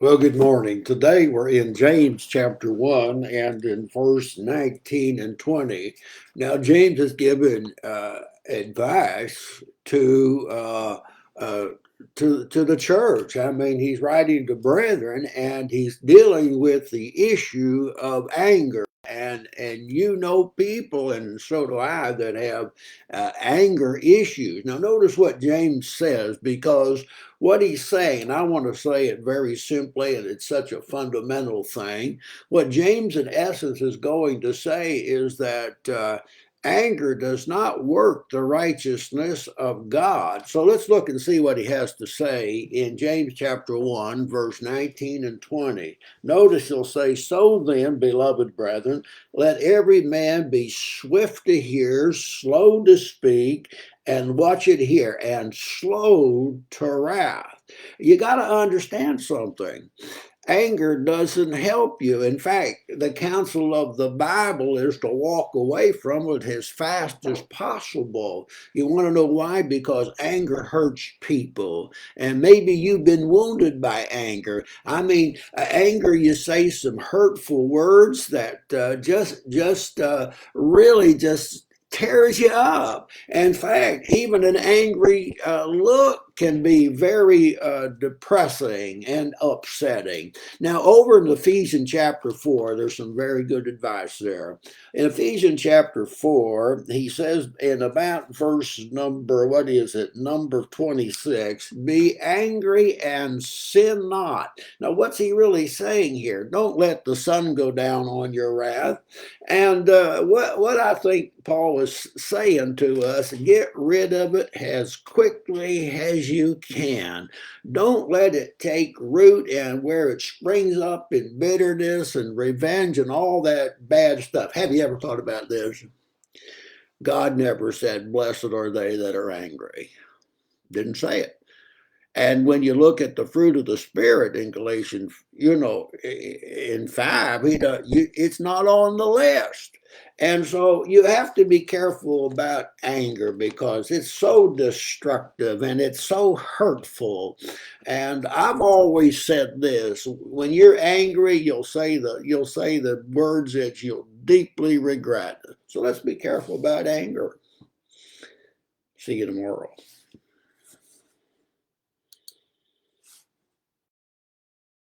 Well, good morning. Today we're in James chapter 1 and in verse 19 and 20. Now, James has given advice uh, to the church. I mean, he's writing to brethren and he's dealing with the issue of anger. And you know people, and so do I, that have anger issues. Now, notice what James says, because what he's saying, I want to say it very simply, and it's such a fundamental thing. What James, in essence, is going to say is that anger does not work the righteousness of God. So let's look and see what he has to say in James chapter 1, verse 19 and 20. Notice he'll say, "So then, beloved brethren, let every man be swift to hear, slow to speak, and watch it here, and slow to wrath." You got to understand something. Anger doesn't help you. In fact, the counsel of the Bible is to walk away from it as fast as possible. You want to know why? Because anger hurts people. And maybe you've been wounded by anger. I mean, anger, you say some hurtful words that just really just tears you up. In fact, even an angry look can be very depressing and upsetting. Now, over in Ephesians chapter 4, there's some very good advice there. In Ephesians chapter 4, he says in about verse number, what is it, number 26, "Be angry and sin not." Now, what's he really saying here? Don't let the sun go down on your wrath. And what I think Paul is saying to us, get rid of it as quickly as you can. Don't let it take root and where it springs up in bitterness and revenge and all that bad stuff. Have you ever thought about this? God never said, "Blessed are they that are angry." Didn't say it. And when you look at the fruit of the Spirit in Galatians, in 5, it's not on the list. And so you have to be careful about anger because it's so destructive and it's so hurtful. And I've always said this: when you're angry, you'll say the words that you'll deeply regret. So let's be careful about anger. See you tomorrow.